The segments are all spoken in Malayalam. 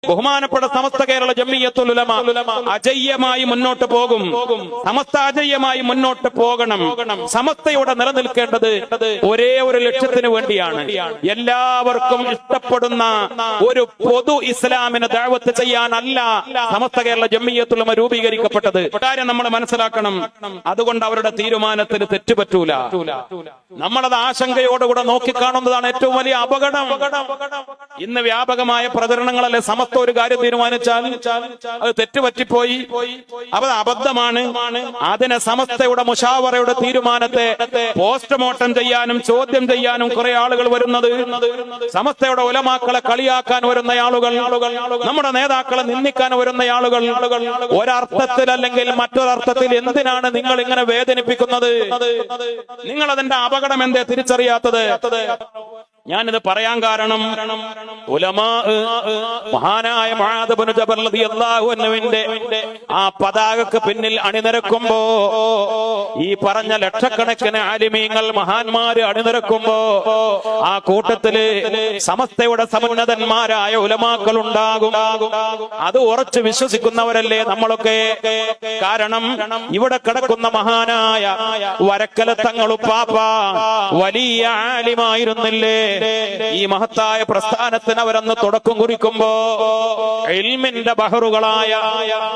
ബഹുമാനപ്പെട്ട സമസ്ത കേരള ജംഇയ്യത്തുൽ ഉലമ അജയ്യമായി മുന്നോട്ട് പോകും. സമസ്ത അജയ്യമായി മുന്നോട്ട് പോകണം. സമസ്തയുടെ നിലനിൽക്കേണ്ടത് ഒരേ ഒരു ലക്ഷ്യത്തിന് വേണ്ടിയാണ്. എല്ലാവർക്കും ഇഷ്ടപ്പെടുന്ന ഒരു പൊതു ഇസ്ലാമിനെ ദഅവത്ത് ചെയ്യാനല്ല സമസ്ത കേരള ജംഇയ്യത്തുൽ ഉലമ രൂപീകരിക്കപ്പെട്ടത്. കാര്യം നമ്മൾ മനസ്സിലാക്കണം. അതുകൊണ്ട് അവരുടെ തീരുമാനത്തിന് തെറ്റുപറ്റൂല. നമ്മളത് ആശങ്കയോടുകൂടെ നോക്കിക്കാണുന്നതാണ് ഏറ്റവും വലിയ അപകടം. ഇന്ന് വ്യാപകമായ പ്രചരണങ്ങളല്ലേ സമസ്ത ഒരു കാര്യം തീരുമാനിച്ചാൽ അത് തെറ്റുപറ്റിപ്പോയി, അത് അബദ്ധമാണ്. അതിനെ സമസ്തയുടെ മുശാവറയുടെ തീരുമാനത്തെ പോസ്റ്റ്മോർട്ടം ചെയ്യാനും ചോദ്യം ചെയ്യാനും കുറെ ആളുകൾ വരുന്നത്, സമസ്തയുടെ ഉലമാക്കളെ കളിയാക്കാൻ വരുന്ന ആളുകൾ, നമ്മുടെ നേതാക്കളെ നിന്ദിക്കാൻ വരുന്ന ആളുകൾ, ഒരർത്ഥത്തിൽ അല്ലെങ്കിൽ മറ്റൊരർത്ഥത്തിൽ എന്തിനാണ് നിങ്ങൾ ഇങ്ങനെ വേദനിപ്പിക്കുന്നത്? നിങ്ങൾ അതിന്റെ അപകടം എന്തേ തിരിച്ചറിയാത്തത്? ഞാനിത് പറയാൻ കാരണം ഉലമാ മഹാനായ മുആദ് ഇബ്നു ജബൽ റളിയല്ലാഹു അൻഹുവിന്റെ ആ പതാകക്ക് പിന്നിൽ അണിനിരക്കുമ്പോ, ഈ പറഞ്ഞ ലക്ഷക്കണക്കിന് ആലിമീങ്ങൾ മഹാന്മാര് അണിനിരക്കുമ്പോ ആ കൂട്ടത്തില് സമസ്തയുടെ സമുന്നതന്മാരായ ഉലമാക്കൾ ഉണ്ടാകും. അത് ഉറച്ചു വിശ്വസിക്കുന്നവരല്ലേ നമ്മളൊക്കെ. കാരണം ഇവിടെ കിടക്കുന്ന മഹാനായ വരക്കല തങ്ങളുപ്പാപ്പ വലിയ ആലിമായിരുന്നില്ലേ? ഈ മഹത്തായ പ്രസ്ഥാനത്തിന് അവരന്ന് തുടക്കം കുറിക്കുമ്പോ ഇൽമിന്റെ ബഹറുകളായ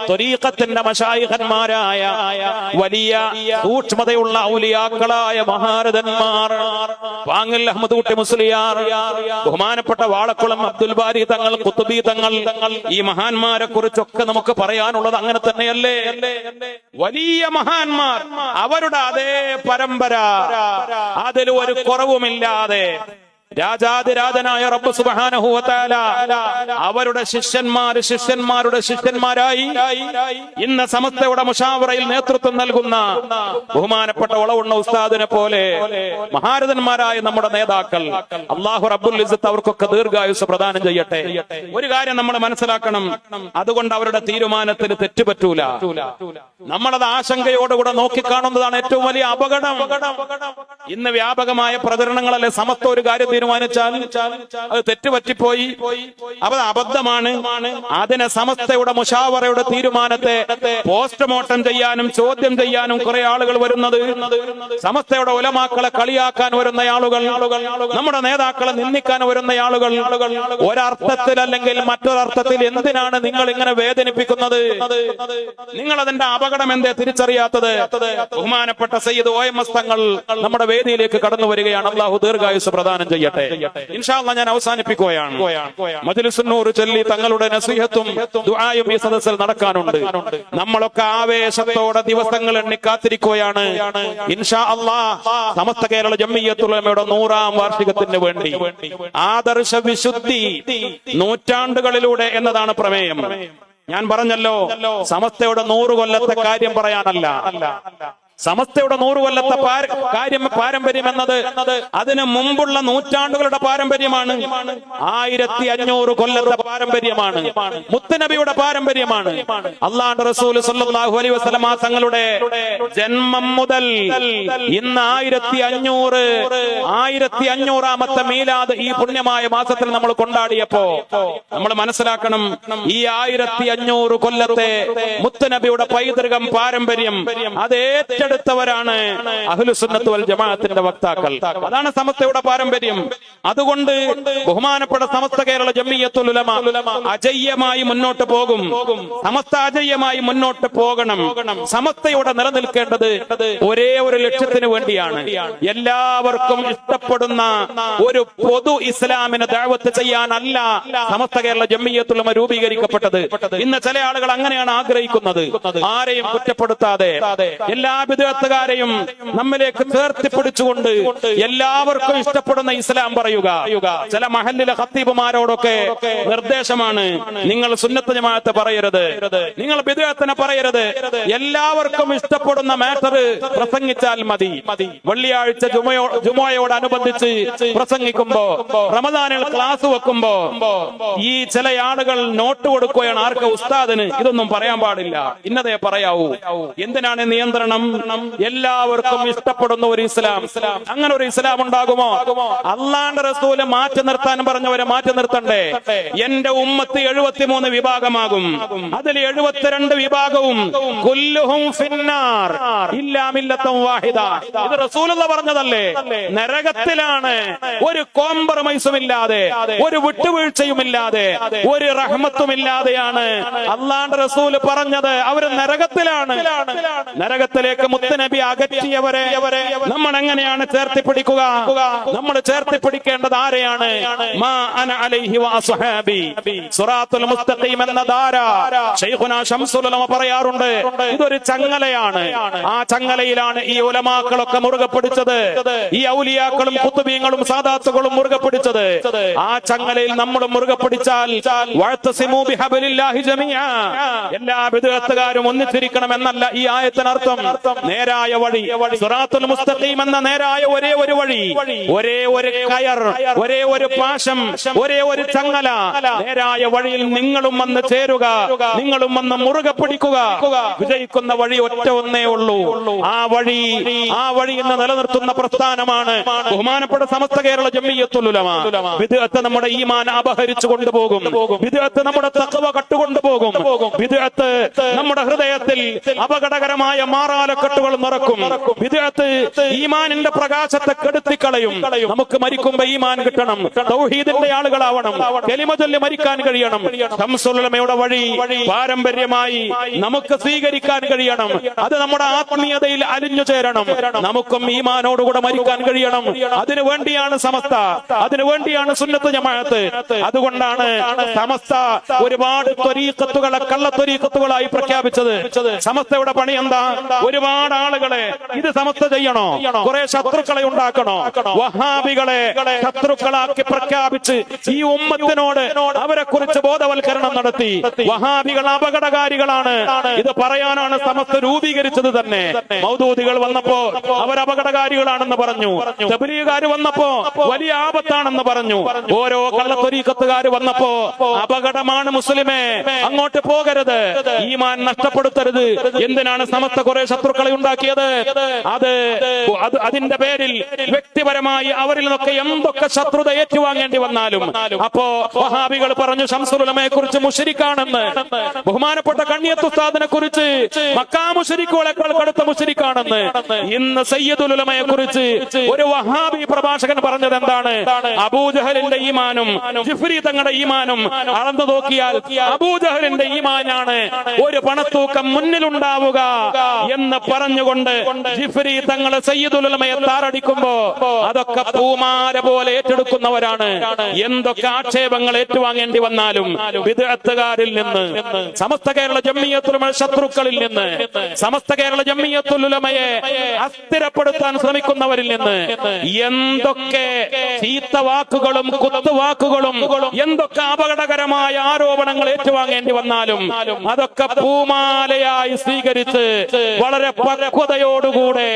ത്വരീഖത്തിന്റെ മശായിഖന്മാരായ വലിയ സൂക്ഷ്മതയുള്ള ഔലിയാക്കളായ മഹാരഥന്മാർ, പാങ്ങിൽ അഹ്മദ് കുട്ടി മുസ്ലിയാർ, ബഹുമാനപ്പെട്ട വാളക്കുളം അബ്ദുൽ ബാരി തങ്ങൾ, ഖുത്ബി തങ്ങൾ, ഈ മഹാന്മാരെ കുറിച്ചൊക്കെ നമുക്ക് പറയാനുള്ളത് അങ്ങനെ തന്നെയല്ലേ? വലിയ മഹാന്മാർ, അവരുടെ അതേ പരമ്പര, അതിൽ ഒരു കുറവുമില്ലാതെ രാജാതിരാജനായ റബ്ബ് സുബ്ഹാനഹു വ തആല അവരുടെ ശിഷ്യന്മാരുടെ ശിഷ്യന്മാരായി ഇന്ന് സമസ്തയുടെ മുശാവറയിൽ നേതൃത്വം നൽകുന്ന ബഹുമാനപ്പെട്ട ഒളവുണ്ണ ഉസ്താദിനെ പോലെ മഹാരഥന്മാരായ നമ്മുടെ നേതാക്കൾ, അല്ലാഹു റബ്ബുൽ ഇസ്സത്ത് അവർക്കൊക്കെ ദീർഘായുസ് പ്രദാനം ചെയ്യട്ടെ. ഒരു കാര്യം നമ്മൾ മനസ്സിലാക്കണം. അതുകൊണ്ട് അവരുടെ തീരുമാനത്തിന് തെറ്റുപറ്റൂല. നമ്മളത് ആശങ്കയോടുകൂടെ നോക്കിക്കാണുന്നതാണ് ഏറ്റവും വലിയ അപകടം. ഇന്ന് വ്യാപകമായ പ്രചരണങ്ങളല്ലേ സമസ്ത ഒരു കാര്യം തീരുമാനിച്ചാൽ അത് തെറ്റുപറ്റിപ്പോയി, അത് അബദ്ധമാണ്. അതിനെ സമസ്തയുടെ മുശാവറയുടെ തീരുമാനത്തെ പോസ്റ്റ്മോർട്ടം ചെയ്യാനും ചോദ്യം ചെയ്യാനും കുറെ ആളുകൾ വരുന്നത്, സമസ്തയുടെ ഉലമാക്കളെ കളിയാക്കാൻ വരുന്ന ആളുകൾ, നമ്മുടെ നേതാക്കളെ നിന്ദിക്കാൻ വരുന്ന ആളുകൾ, ഒരർത്ഥത്തിൽ അല്ലെങ്കിൽ മറ്റൊരർത്ഥത്തിൽ എന്തിനാണ് നിങ്ങൾ ഇങ്ങനെ വേദനിപ്പിക്കുന്നത്? നിങ്ങൾ അതിന്റെ അപകടം എന്തേ തിരിച്ചറിയാത്തത്? ബഹുമാനപ്പെട്ട സയ്യിദ് OMS തങ്ങൾ നമ്മുടെ വേദിയിലേക്ക് കടന്നു വരികയാണ്. അല്ലാഹു ദീർഘായുസ് പ്രദാനം ചെയ്യട്ടെ. ഇൻഷാ അല്ലാഹ് ഞാൻ അവസാനിപ്പിക്കുകയാണ്. മജ്ലിസുൻ നൂർ ചൊല്ലി തങ്ങളുടെ നസീഹത്തും ദുആയും ഈ സദസ്സിൽ നടക്കാനുണ്ട്. നമ്മളൊക്കെ ആവേശത്തോടെ ദിവസങ്ങൾ എണ്ണി കാത്തിരിക്കുകയാണ്. ഇൻഷാ അല്ലാഹ് സമസ്ത കേരള ജംഇയ്യത്തുൽ ഉലമയുടെ 100ാം വാർഷികത്തിന് വേണ്ടി ആദർശ വിശുദ്ധി നൂറ്റാണ്ടുകളിലൂടെ എന്നതാണ് പ്രമേയം. ഞാൻ പറഞ്ഞല്ലോ, സമസ്തയുടെ 100 കൊല്ലത്തെ കാര്യം പറയാനല്ല. സമസ്തയുടെ 100 കൊല്ലത്തെ പാരമ്പര്യം എന്നത് അതിന് മുമ്പുള്ള നൂറ്റാണ്ടുകളുടെ പാരമ്പര്യമാണ്. 1500 കൊല്ലത്തെ പാരമ്പര്യമാണ്. മുത്തുനബിയുടെ പാരമ്പര്യമാണ്. അല്ലാഹുവിന്റെ റസൂൽ സല്ലല്ലാഹു അലൈഹി വസല്ലം തങ്ങളുടെ ജന്മം മുതൽ ഇന്ന് 1500ാമത്തെ മീലാദ് ഈ പുണ്യമായ മാസത്തിൽ നമ്മൾ കൊണ്ടാടിയപ്പോ നമ്മൾ മനസ്സിലാക്കണം, ഈ 1500 കൊല്ലത്തെ മുത്തുനബിയുടെ പൈതൃകം പാരമ്പര്യം അത് ടുത്തവരാണ് അഹ്ലുസുന്നത്ത് വൽ ജമാഅത്തിന്റെ വക്താക്കൾ. അതാണ് സമസ്തയുടെ പാരമ്പര്യം. അതുകൊണ്ട് ബഹുമാനപ്പെട്ട സമസ്ത കേരള ജംഇയ്യത്തുൽ ഉലമ അജയ്യമായി മുന്നോട്ട് പോകും. സമസ്ത അജയ്യമായി മുന്നോട്ട് പോകണം. സമസ്തയുടെ നിലനിൽക്കേണ്ടത് ഒരേ ഒരു ലക്ഷ്യത്തിന് വേണ്ടിയാണ്. എല്ലാവർക്കും ഇഷ്ടപ്പെടുന്ന ഒരു പൊതു ഇസ്ലാമിനെ ദഅവത്ത് ചെയ്യാനല്ല സമസ്ത കേരള ജംഇയ്യത്തുൽ ഉലമ രൂപീകരിക്കപ്പെട്ടത്. ഇന്ന് ചില ആളുകൾ അങ്ങനെയാണ് ആഗ്രഹിക്കുന്നത്. ആരെയും കുറ്റപ്പെടുത്താതെ എല്ലാ വിദഗ്ധക്കാരെയും നമ്മിലേക്ക് ചേർത്തിപ്പിടിച്ചുകൊണ്ട് എല്ലാവർക്കും ഇഷ്ടപ്പെടുന്ന ഇസ്ലാം പറയുക. ചില മഹല്ലിലെ ഖത്തീബുമാരോടൊക്കെ നിർദ്ദേശമാണ്, നിങ്ങൾ സുന്നത്ത് ജമാഅത്ത് പറയരുത്, നിങ്ങൾ ബിദ്അത്തിനെ പറയരുത്, എല്ലാവർക്കും ഇഷ്ടപ്പെടുന്ന മാറ്റർ പ്രസംഗിച്ചാൽ മതി. വെള്ളിയാഴ്ച ജുമുഅയോടനുബന്ധിച്ച് പ്രസംഗിക്കുമ്പോ, റമദാനിൽ ക്ലാസ് വെക്കുമ്പോ ഈ ചില ആളുകൾ നോട്ട് കൊടുക്കുകയാണ്. ആർക്ക്? ഉസ്താദിന്. ഇതൊന്നും പറയാൻ പാടില്ല, ഇന്നതേ പറയാവൂ. എന്തിനാണ് നിയന്ത്രണം? എല്ലാവർക്കും ഇഷ്ടപ്പെടുന്ന ഒരു ഇസ്ലാം. അങ്ങനെ ഒരു ഇസ്ലാം ഉണ്ടാകുമോ? അള്ളാന്റെ റസൂല് മാറ്റി നിർത്താൻ പറഞ്ഞവരെ മാറ്റി നിർത്തണ്ടേ? എന്റെ ഉമ്മത്ത് 73 വിഭാഗമാകും. അതിൽ 72 വിഭാഗവും കുല്ലുഹും ഫിന്നാർ ഇല്ലാ മില്ലത്തൻ വാഹിദ. ഇത് റസൂലുള്ള പറഞ്ഞതല്ലേ? നരകത്തിലാണ്. ഒരു കോംപ്രമൈസും ഇല്ലാതെ, ഒരു വിട്ടുവീഴ്ചയുമില്ലാതെ, ഒരു റഹ്മത്തുമില്ലാതെയാണ് അള്ളാന്റെ റസൂല് പറഞ്ഞത്. അവര് നരകത്തിലാണ്. നരകത്തിലേക്ക് മുത്തുനബി അകറ്റിയവരെ നമ്മൾ എങ്ങനെയാണ് ചേർത്തിപ്പിടിക്കുക? നമ്മൾ ചേർത്തിപ്പിടിക്കേണ്ടത് ആരെയാണ്? മാ അന അലൈഹി വഅസ്ഹാബി. സിറാത്തുൽ മുസ്തഖീം എന്ന ധാര ശൈഖുനാ ശംസുൽ ഉലമ പറയാറുണ്ട്. ഇതൊരു ചങ്ങലയാണ്. ആ ചങ്ങലയിലാണ് ഈ ഉലമാക്കളൊക്കെ മുറുകെ പിടിച്ചത്. ഈ ഔലിയാക്കളും ഖുത്ബീങ്ങളും സാദാത്തുകളും മുറുകെ പിടിച്ചത്. ആ ചങ്ങലയിൽ നമ്മൾ മുറുകെ പിടിച്ചാൽ വഅതസിമു ബിഹബ്ലില്ലാഹി ജമീഅ, എല്ലാ ബിദ്അത്തുകാരും ഒന്നിച്ചിരിക്കണം എന്നല്ല ഈ ആയത്തിനർത്ഥം. നേരായ വഴി, സിറാത്തുൽ മുസ്തഖീം എന്ന നേരായ ഒരേ ഒരു വഴി, ഒരേ ഒരു കയർ, ഒരേ ഒരു പാശം, ഒരേ ഒരു ചങ്ങല. നേരായ വഴിയിൽ നിങ്ങളും വന്ന് ചേരുക, നിങ്ങളും വന്ന് മുറുകെ പിടിക്കുക. വിജയിക്കുന്ന വഴി ഒറ്റ ഒന്നേ ഉള്ളൂ. ആ വഴി ഇന്ന് നിലനിർത്തുന്ന പ്രസ്ഥാനമാണ് ബഹുമാനപ്പെട്ട സമസ്ത കേരള ജംഇയ്യത്തുൽ ഉലമ. ബിദ്അത്ത് നമ്മുടെ ഈമാൻ അപഹരിച്ചു കൊണ്ടുപോകും. ബിദ്അത്ത് നമ്മുടെ തഖ്വ കട്ടുകൊണ്ടുപോകും. ബിദ്അത്ത് നമ്മുടെ ഹൃദയത്തിൽ അപകടകരമായ മാറാലക്കെട്ടുകൾ നിറക്കും. ബിദ്അത്ത് ഈമാനിന്റെ പ്രകാശത്തെ കെടുത്തിക്കളയും. നമുക്ക് മരിക്കുമ്പോ ഈമാൻ കിട്ടണം, തൗഹീദിന്റെ ആളുകളാവണം, കലിമ ചൊല്ലി മരിക്കാൻ കഴിയണം. ശംസുൽ ഉലമയുടെ വഴി പാരമ്പര്യമായി നമുക്ക് സ്വീകരിക്കാൻ കഴിയണം. അത് നമ്മുടെ ആത്മീയതയിൽ അലിഞ്ഞു ചേരണം. നമുക്കും ഈമാനോടുകൂടെ മരിക്കാൻ കഴിയണം. അതിനു വേണ്ടിയാണ് സമസ്ത, അതിനു വേണ്ടിയാണ് സുന്നത്ത് ജമാഅത്ത്. അതുകൊണ്ടാണ് സമസ്ത ഒരുപാട് ത്വരീഖത്തുകളെ കള്ളത്വരീഖത്തുകളായി പ്രഖ്യാപിച്ചത്. സമസ്തയുടെ പണി എന്താ? ഒരുപാട് ആളുകളെ ഇത് സമസ്ത ചെയ്യണോ? കുറെ ശത്രുക്കളെ ഉണ്ടാക്കണോ? വഹാബികളെ ശത്രുക്കളാക്കി പ്രഖ്യാപിച്ച് ഈ ഉമ്മത്തിനോട് അവരെ കുറിച്ച് ബോധവൽക്കരണം നടത്തി. വഹാബികൾ അപകടകാരികളാണ്, ഇത് പറയാനാണ് സമസ്ത രൂപീകരിച്ചത് തന്നെ. മൗദൂദികൾ വന്നപ്പോ അവർ അപകടകാരികളാണെന്ന് പറഞ്ഞു. തബ്ലീഗുകാർ വന്നപ്പോ വലിയ ആപത്താണെന്ന് പറഞ്ഞു. ഓരോ കള്ളത്വരീഖത്തുകാർ വന്നപ്പോ അപകടമാണ് മുസ്ലിമേ, അങ്ങോട്ട് പോകരുത്, ഈമാൻ നഷ്ടപ്പെടുത്തരുത്. എന്തിനാണ് സമസ്ത കുറെ ശത്രുക്കളെ ഉണ്ടാക്കിയത്? അതിന്റെ പേരിൽ വ്യക്തിപരമായി അവരിൽ നിന്നൊക്കെ എന്തൊക്കെ ശത്രുത ഏറ്റുവാങ്ങേണ്ടി വന്നാലും. അപ്പോ വഹാബികൾ പറഞ്ഞു ശംസുൽ ഉലമയെ കുറിച്ച് മുശ്രിക്കാണെന്ന്. ബഹുമാനപ്പെട്ട കണ്ണിയത്ത് ഉസ്താദിനെ കുറിച്ച് മക്കാ മുശ്രിക്കുകളെക്കാൾ കടുത്ത മുശ്രിക്കാണെന്ന്. ഇന്ന് സയ്യിദുൽ ഉലമയെ കുറിച്ച് ഒരു വഹാബി പ്രഭാഷകൻ പറഞ്ഞത് എന്താണ്? അബൂജഹലിന്റെ ഈമാനും ജിഫ്രി തങ്ങളുടെ ഈമാനും അളന്നു നോക്കിയാൽ അബൂജഹലിന്റെ ഈമാനാണ് ഒരു പണത്തൂക്കം മുന്നിലുണ്ടാവുക എന്ന് പറഞ്ഞുകൊണ്ട് ജിഫ്രി തങ്ങളെ സയ്യിദുൽ ഉലമയെ താറടിക്കുമ്പോ അതൊക്കെ പൂമാല പോലെ ഏറ്റെടുക്കുന്നവരാണ്. എന്തൊക്കെ ആക്ഷേപങ്ങൾ ഏറ്റുവാങ്ങേണ്ടി വന്നാലും ബിദ്അത്തുകാരിൽ നിന്ന്, സമസ്ത കേരള ജംഇയ്യത്തുൽ ഉലമ ശത്രുക്കളിൽ നിന്ന്, സമസ്ത കേരള ജംഇയ്യത്തുൽ ഉലമയെ അസ്ഥിരപ്പെടുത്താൻ ശ്രമിക്കുന്നവരിൽ നിന്ന് എന്തൊക്കെ ചീത്ത വാക്കുകളും കുത്തുവാക്കുകളും എന്തൊക്കെ അപകടകരമായ ആരോപണങ്ങൾ ഏറ്റുവാങ്ങേണ്ടി വന്നാലും അതൊക്കെ പൂമാലയായി സ്വീകരിച്ച് വളരെ പക്വതയോടുകൂടെ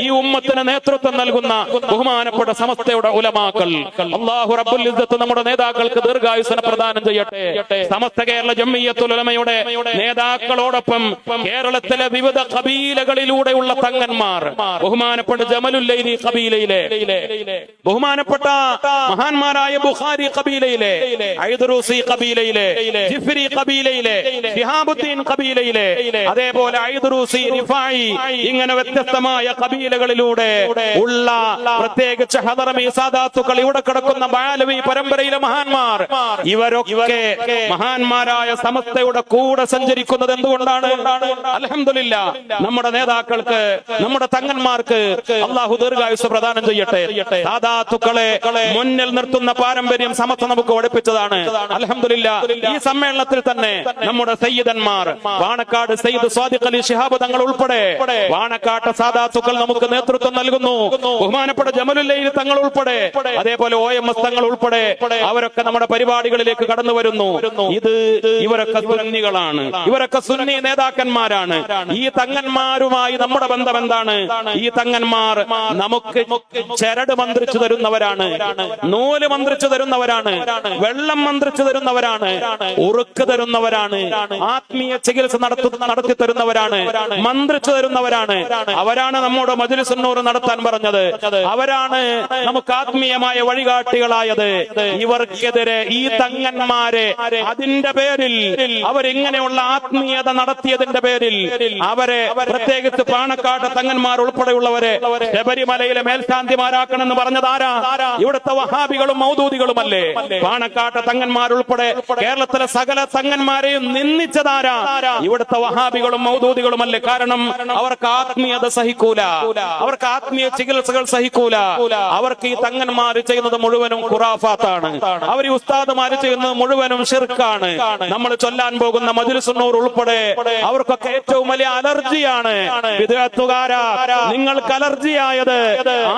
ഈ ഉമ്മത്തിന് നേതൃത്വം നൽകുന്ന ബഹുമാനപ്പെട്ട സമസ്തയുടെ ഉലമാക്കൾ, അല്ലാഹു റബ്ബുൽ ഇസ്സത്ത് നമ്മുടെ നേതാക്കൾക്ക് ദീർഘായുസ്സ പ്രദാനം ചെയ്യട്ടെ. സമസ്ത കേരള ജംഇയ്യത്തുൽ ഉലമയുടെ നേതാക്കളോടൊപ്പം കേരളത്തിലെ വിവിധ കബീലകളിലൂടെയുള്ള തങ്ങന്മാർ, ബഹുമാനപ്പെട്ട ജമലുല്ലൈലി കബീലയിലെ ബഹുമാനപ്പെട്ട മഹാന്മാരായ ബുഖാരി കബീലയിലെ, ഐദറൂസി കബീലയിലെ, ജിഫ്രി കബീലയിലെ, ശിഹാബുദ്ദീൻ കബീലയിലെ, അതേപോലെ ഐദറൂസി, റിഫായി, ഇങ്ങനെ വ്യത്യസ്തമായ കബീലകളിലൂടെ ഉള്ള പ്രത്യേകിച്ച് ഹദറമി സാദാത്തുക്കൾ, ഇവിടെ കിടക്കുന്ന ബാലവി പരമ്പരയിലെ മഹാന്മാർ, ഇവരൊക്കെ മഹാന്മാരായ സമസ്തയുടെ കൂടെ സഞ്ചരിക്കുന്നത് എന്തുകൊണ്ടാണ്? അൽഹംദുലില്ലാ, നമ്മുടെ നേതാക്കൾക്ക്, നമ്മുടെ തങ്ങന്മാർക്ക് അല്ലാഹു ദീർഘായുസ്സ് പ്രദാനം ചെയ്യട്ടെ. സാദാത്തുക്കളെ മുന്നിൽ നിർത്തുന്ന പാരമ്പര്യം സമസ്ത നമുക്ക് പഠിപ്പിച്ചതാണ്. അൽഹംദുലില്ലാ, ഈ സമ്മേളനത്തിൽ തന്നെ നമ്മുടെ സയ്യിദന്മാർ, വാണക്കാട് സയ്യിദ് സ്വാദിഖ് അലി ശിഹാബ് തങ്ങൾ ഉൾപ്പെടെ വാണക്കാട്ട് സാദാത്തുക്കൾ നമുക്ക് നേതൃത്വം നൽകുന്നു. ബഹുമാനപ്പെട്ട ജമലുല്ലൈലി തങ്ങൾ ഉൾപ്പെടെ, അതേപോലെ OMS തങ്ങൾ ഉൾപ്പെടെ അവരൊക്കെ നമ്മുടെ പരിപാടികളിലേക്ക് കടന്നു വരുന്നു. ഇവരൊക്കെ സുന്നികളാണ്, ഇവരൊക്കെ സുന്നി നേതാക്കന്മാരാണ്. ഈ തങ്ങന്മാരുമായി നമ്മുടെ ബന്ധം എന്താണ്? ഈ തങ്ങന്മാർ നമുക്ക് ചരട് മന്ത്രിച്ചു തരുന്നവരാണ്, നൂല് മന്ത്രിച്ചു തരുന്നവരാണ്, വെള്ളം മന്ത്രിച്ചു തരുന്നവരാണ്, ഉറുക്ക് തരുന്നവരാണ്, ആത്മീയ ചികിത്സ നടത്തി തരുന്നവരാണ്, മന്ത്രിച്ചു തരുന്ന തരുന്നവരാണ്. അവരാണ് നമ്മോട് മജ്‌ലിസുൻ നൂർ നടത്താൻ പറഞ്ഞത്. അവരാണ് നമുക്ക് ആത്മീയമായ വഴികാട്ടികളായത്. ഇവർക്കെതിരെ ഈ തങ്ങന്മാരെ അതിന്റെ പേരിൽ അവരിങ്ങനെയുള്ള ആത്മീയത നടത്തിയതിന്റെ പേരിൽ അവരെ, പ്രത്യേകിച്ച് പാണക്കാട് തങ്ങന്മാർ ഉൾപ്പെടെയുള്ളവരെ ശബരിമലയിലെ മേൽശാന്തിമാരാക്കണമെന്ന് പറഞ്ഞതാരാ? ഇവിടുത്തെ വഹാബികളും മൗദൂദികളുമല്ലേ? പാണക്കാട്ട് തങ്ങന്മാരുൾപ്പെടെ കേരളത്തിലെ സകല തങ്ങന്മാരെയും നിന്ദിച്ചതാരാ? ഇവിടുത്തെ വഹാബികളും മൗദൂദികളുമല്ലേ? കാരണം അവർക്ക് ആത്മീയത സഹിക്കൂല, അവർക്ക് ആത്മീയ ചികിത്സകൾ സഹിക്കൂല. അവർക്ക് ഈ തങ്ങന്മാർ ചെയ്യുന്നത് മുഴുവനും ഖുറാഫാത്താണ്. അവർ ഈ ഉസ്താദുമാര് ചെയ്യുന്നത് മുഴുവനും ശിർക്കാണ്. നമ്മൾ ചൊല്ലാൻ പോകുന്ന മജ്‌ലിസുൻ നൂർ ഉൾപ്പെടെ അവർക്കൊക്കെ ഏറ്റവും വലിയ അലർജിയാണ്. വിദ്യാർത്ഥുകാരാ, നിങ്ങൾക്ക് അലർജിയായത്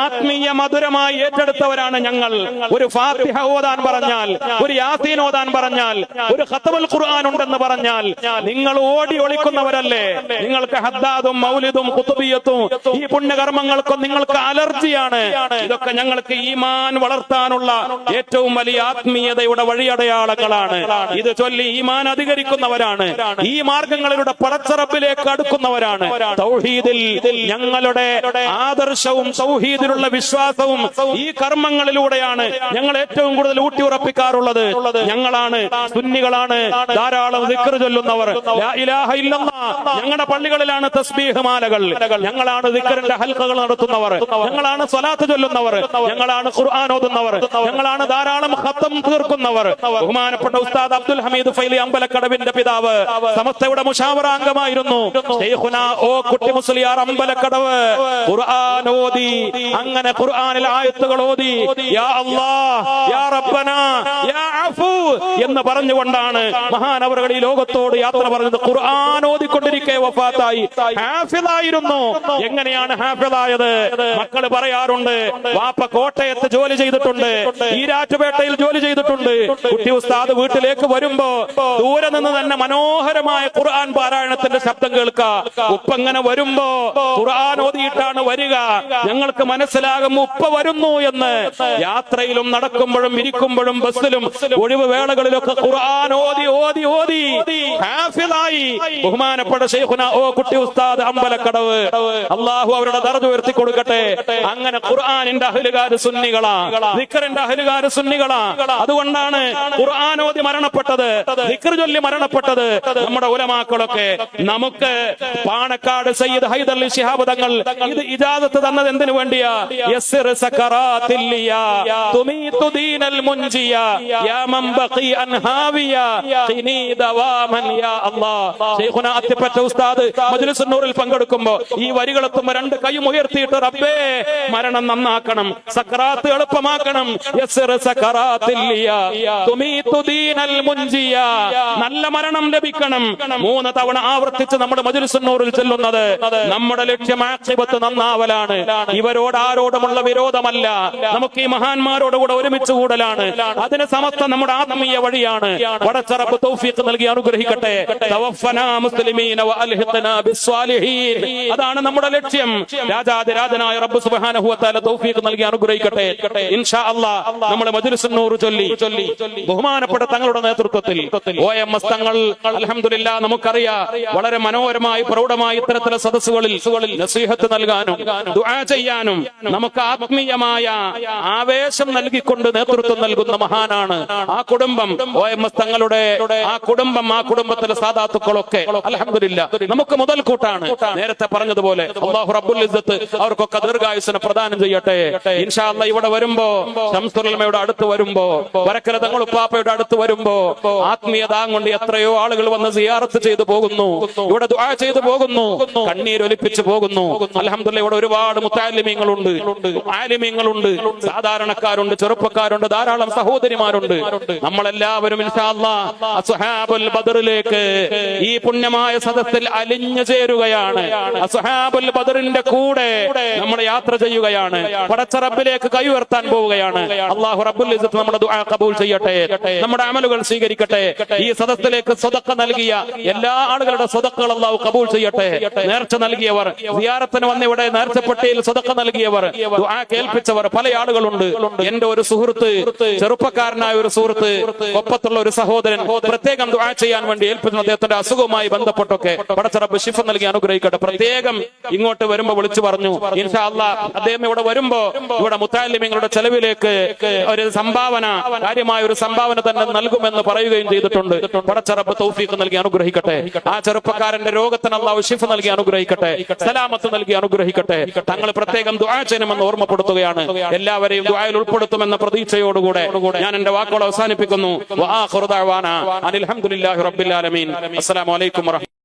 ആത്മീയ മധുരമായി ഏറ്റെടുത്തവരാണ് ഞങ്ങൾ. ഒരു ഫാത്തിഹ ഓതാൻ പറഞ്ഞാൽ, ഒരു യാസീൻ ഓതാൻ പറഞ്ഞാൽ, ഒരു ഖത്മുൽ ഖുർആൻ ഉണ്ടെന്ന് പറഞ്ഞാൽ നിങ്ങൾ ഓടി ഒളിക്കുന്നവരല്ലേ? നിങ്ങൾക്ക് ഹദ്ദാദും മൗലിദും ഖുതുബിയത്തും ഈ പുണ്യകർമ്മങ്ങൾക്കും നിങ്ങൾക്ക് അലർജിയാണ്. ഇതൊക്കെ ഞങ്ങൾക്ക് ഈമാൻ വളർത്താനുള്ള ഏറ്റവും വലിയ ആത്മീയതയുടെ വഴിയടയാളങ്ങളാണ്. ഇത് ചൊല്ലി ഈമാൻ അധികരിക്കുന്നവരാണ്. ഈ മാർഗങ്ങളിലൂടെ പടച്ചറബിലേക്ക് അടുക്കുന്നവരാണ്. തൗഹീദിൽ ഞങ്ങളുടെ ആദർശവും തൗഹീദിലുള്ള വിശ്വാസവും ഈ കർമ്മങ്ങളിലൂടെയാണ് ഞങ്ങൾ ഏറ്റവും കൂടുതൽ ഊട്ടിയുറപ്പിക്കാറുള്ളത്. ഞങ്ങളാണ് സുന്നികളാണ് ധാരാളം ദിക്ർ ചൊല്ലുന്നവർ. ലാ ഇലാഹ ഇല്ലല്ലാഹ് ഞങ്ങളുടെ പള്ളികളിലാണ് തസ്ബീഹ് മാലകൾ. ഞങ്ങളാണ് ദിക്റിന്റെ ഹൽഖകൾ നടത്തുന്നവർ. ഞങ്ങളാണ് സ്വലാത്ത് ചൊല്ലുന്നവർ. ഞങ്ങളാണ് ഖുർആൻ ഓതുന്നവർ. ഞങ്ങളാണ് ധാരാളം ഖത്തം തീർക്കുന്നവർ. ബഹുമാനപ്പെട്ട ഉസ്താദ് അബ്ദുൽ ഹമീദ് ഫൈലി അമ്പലക്കടവിന്റെ പിതാവ് സമസ്തയുടെ മുശാവറ അംഗമായിരുന്നു. ശൈഖുനാ ഓ കുട്ടി മുസ്ലിയാർ അമ്പലക്കടവ് ഖുർആൻ ഓതി, അങ്ങനെ ഖുർആനിൽ ആയത്തുകൾ ഓതി യാ അല്ലാഹ് യാ റബ്ബനാ യാ അഫൂ എന്ന് പറഞ്ഞുകൊണ്ടാണ് മഹാനവറുകൾ ഈ ലോകത്തോട് യാത്ര പറഞ്ഞത്. ഖുർആൻ ഓതിക്കൊണ്ടിരിക്കെ വഫാത്തായി. ഹാഫിളായിരുന്നു. എങ്ങനെയാണ് ഹാഫിളായത്? മക്കള് പറയാറുണ്ട്, വാപ്പ കോട്ടയത്ത് ജോലി ചെയ്തിട്ടുണ്ട്, ഈരാറ്റുപേട്ടയിൽ ജോലി ചെയ്തിട്ടുണ്ട്. കുട്ടി ഉസ്താദ് വീട്ടിലേക്ക് വരുമ്പോ ദൂരെ നിന്ന് തന്നെ മനോഹരമായ ഖുർആൻ പാരായണത്തിന്റെ ശബ്ദം കേൾക്കാം. ഉപ്പ ഇങ്ങനെ വരുമ്പോ ഖുർആൻ ഓതിയിട്ടാണ് വരിക. ഞങ്ങൾക്ക് മനസ്സിലാകും ഉപ്പ വരുന്നു എന്ന്. യാത്രയിലും നടക്കുമ്പോഴും ഇരിക്കുമ്പോഴും ബസ്സിലും ഒഴിവ് വേളകളിലൊക്കെ ഖുർആൻ ഓതി ഓതി ഓതി ഹാഫിളായി. ബഹുമാനപ്പെട്ട ശൈഖുനാ ഓ കുട്ടി ഉസ്താദ് അമ്പലക്കടവ്, അല്ലാഹു അവരുടെ ദർജ ഉയർത്തി കൊടുക്കട്ടെ. അങ്ങനെ ഖുർആനിന്റെ അഹ്ലുകാര് സുന്നികളാ, ദിക്റിന്റെ അഹ്ലുകാര് സുന്നികളാ. അതുകൊണ്ടാണ് ഖുർആൻ ഓതി മരണപ്പെട്ടത്, ദിക്ർ ചൊല്ലി മരണപ്പെട്ടത് നമ്മുടെ ഉലമാക്കളൊക്കെ. നമുക്ക് പാണക്കാട് സയ്യിദ് ഹൈദർ അലി ശിഹാബ് തങ്ങൾ ഇത് ഇജാസത്ത് തന്നത് എന്തിനു വേണ്ടിയാ? യസ്സിർ സകറാത്തില്ലിയാ തുമീതു ദീനൽ മുൻജിയാ യാ മൻ ബഖി അൻഹാവിയാ ഖിനി ദവാമൻ യാ അല്ലാഹ്. ശൈഖുനാ അത്തിപ്പറ്റ ഉസ്താദ് മജ്‌ലിസുൻ നൂറിൽ പങ്കെടുക്കുമ്പോ ഈ വരികളെത്തുമ്പോ രണ്ട് കൈയും ഉയർത്തിയിട്ട് റബ്ബേ മരണം നന്നാക്കണം, സക്കറാത്ത് എളുപ്പമാക്കണം. യസ്സിർ സകറാത്തില്ലിയാ തുമീതു ദീനൽ മുൻജിയാ, നല്ല മരണം ലഭിക്കണം. 3 തവണ ആവർത്തിച്ച് നമ്മുടെ മജ്‌ലിസുൻ നൂറിൽ ചെല്ലുന്നത് നമ്മുടെ ലക്ഷ്യം ആഖിബത്ത് നന്നാവലാണ്. ഇവരോട് ആരോടുമുള്ള വിരോധമല്ല, നമുക്ക് ഈ മഹാന്മാരോടുകൂടെ ഒരുമിച്ച് കൂടലാണ്. അതിന് സമസ്ത നമ്മുടെ ആത്മീയ വഴിയാണ്. പടച്ചറബ് തൗഫീഖ് നൽകി അനുഗ്രഹിക്കട്ടെ. തവഫനാ മുസ്ലിമീന വഅൽഹിഖ്നാ ബിസ്സാലിഹീൻ, അതാണ് നമ്മുടെ ലക്ഷ്യം. രാജാതിരാജനായ റബ്ബ് സുബ്ഹാനഹു വ തആല തൗഫീഖ് നൽകി അനുഗ്രഹിക്കട്ടെ. ഇൻഷാ അല്ലാഹ് നമ്മൾ മജ്‌ലിസുൻ നൂർ ചൊല്ലി ബഹുമാനപ്പെട്ട തങ്ങളുടെ നേതൃത്വത്തിൽ OMS തങ്ങൾ അൽഹംദുലില്ലാഹ് നമുക്കറിയാം വളരെ മനോഹരമായി പ്രൗഢമായി ഇത്തരത്തിലെ സദസ്സുകളിൽ നസീഹത്ത് നൽകാനും ദുആ ചെയ്യാനും നമുക്ക് ആത്മീയമായ ആവേശം നൽകിക്കൊണ്ട് നേതൃത്വം നൽകുന്ന മഹാനാണ് ആ കുടുംബം. OMS തങ്ങളുടെ ആ കുടുംബം, ആ കുടുംബത്തിലെ സാദാത്തുക്കളൊക്കെ അൽഹംദുലില്ലാഹ് നമുക്ക് മുതൽക്കൂട്ടാണ്. നേരത്തെ പറഞ്ഞതുപോലെ അല്ലാഹു റബ്ബുൽ ഇസ്സത്ത് അവർക്കൊക്കെ ദീർഘായുസ്സിനെ പ്രദാനം ചെയ്യട്ടെ. ഇൻഷാ അല്ലാഹ് ഇവിടെ വരുമ്പോ ശംസുൽ ഉലമയുടെ അടുത്ത് വരുമ്പോ, വരക്കല തങ്ങൾ ഉപ്പാപ്പയുടെ അടുത്ത് വരുമ്പോ ആത്മീയത കൊണ്ട് എത്രയോ ആളുകൾ വന്ന് സിയാറത്ത് ചെയ്തു പോകുന്നു, ഇവിടെ ദുആ ചെയ്തു പോകുന്നു, കണ്ണീരൊലിപ്പിച്ചു പോകുന്നു. അൽഹംദുലില്ലാഹ് ഇവിടെ ഒരുപാട് മുത്തഅല്ലിമീങ്ങളുണ്ട്, ആലിമീങ്ങളുണ്ട്, സാധാരണക്കാരുണ്ട്, ചെറുപ്പക്കാരുണ്ട്, ധാരാളം സഹോദരിമാരുണ്ട്. നമ്മളെല്ലാവരും ഇൻഷാ അല്ലാഹ് അസ്ഹാബുൽ ബദറിലേക്ക് ഈ പുണ്യമായ സദസ്സിൽ അലിഞ്ഞു ചേരുകയാണ്. അസ്ഹാബുൽ ബദറിന്റെ കൂടെ നമ്മൾ യാത്ര ചെയ്യുകയാണ്. പടച്ച റബ്ബിലേക്ക് കൈ ഉയർത്താൻ പോവുകയാണ്. അല്ലാഹു റബ്ബുൽ ഇസ്സത്ത് നമ്മുടെ ദുആ ഖബൂൽ ചെയ്യട്ടെ, നമ്മുടെ അമലുകൾ സ്വീകരിക്കട്ടെ. ഈ സദസ്സിലേക്ക് സ്വതക്ക നൽകിയ എല്ലാ ആളുകളുടെ സ്വതക്കകൾ അല്ലാഹു ഖബൂൽ ചെയ്യട്ടെ. നേർച്ച നൽകിയവർ, സിയാറത്തിന് വന്ന് ഇവിടെ നേർച്ചപ്പെട്ടിയിൽ സ്വതക്ക നൽകിയവർ, ദുആ കേൾപ്പിച്ചവർ പല ആളുകളുണ്ട്. എന്റെ ഒരു സുഹൃത്ത്, ചെറുപ്പക്കാരനായ ഒരു സുഹൃത്ത്, ഒപ്പത്തുള്ള ഒരു സഹോദരൻ പ്രത്യേകം ദുആ ചെയ്യാൻ വേണ്ടി ഏൽപ്പിച്ചു. അദ്ദേഹത്തിന്റെ അസുഖവുമായി ബന്ധപ്പെട്ടൊക്കെ പടച്ച റബ്ബ് ശിഫ നൽകി അനുഗ്രഹിക്കട്ടെ. പ്രത്യേകം ഇങ്ങോട്ട് വരുമ്പോ വിളിച്ചു പറഞ്ഞു, ഇൻഷാ അല്ലാഹ് അദ്ദേഹം ഇവിടെ വരുമ്പോ ഇവിടെ മുത്തഅല്ലിമീങ്ങളുടെ ചെലവിലേക്ക് ഒരു സംഭാവന, കാര്യമായ ഒരു സംഭാവന തന്നെ നൽകുമെന്ന് പറയുകയും ചെയ്തിട്ടുണ്ട്. പടച്ച റബ്ബ് തൗഫീഖ് നൽകി അനുഗ്രഹിക്കട്ടെ. ആ ചെറുപ്പക്കാരന്റെ രോഗത്തിന് അല്ലാഹു ശിഫ നൽകി അനുഗ്രഹിക്കട്ടെ, സലാമത്ത് നൽകി അനുഗ്രഹിക്കട്ടെ. തങ്ങൾ പ്രത്യേകം ദുആ ചെയ്യണമെന്ന് ഓർമ്മപ്പെടുത്തുകയാണ്. എല്ലാവരെയും ദുആയിൽ ഉൾപ്പെടുത്തുമെന്ന പ്രതീക്ഷയോടുകൂടെ ഞാൻ എന്റെ വാക്കുകൾ അവസാനിപ്പിക്കുന്നു. വആഖിറു ദഅവാനാ അനിൽ ഹംദുലില്ലാഹി റബ്ബിൽ ആലമീൻ. അസ്സലാമു അലൈക്കും വറഹ്മത്തുള്ളാഹി.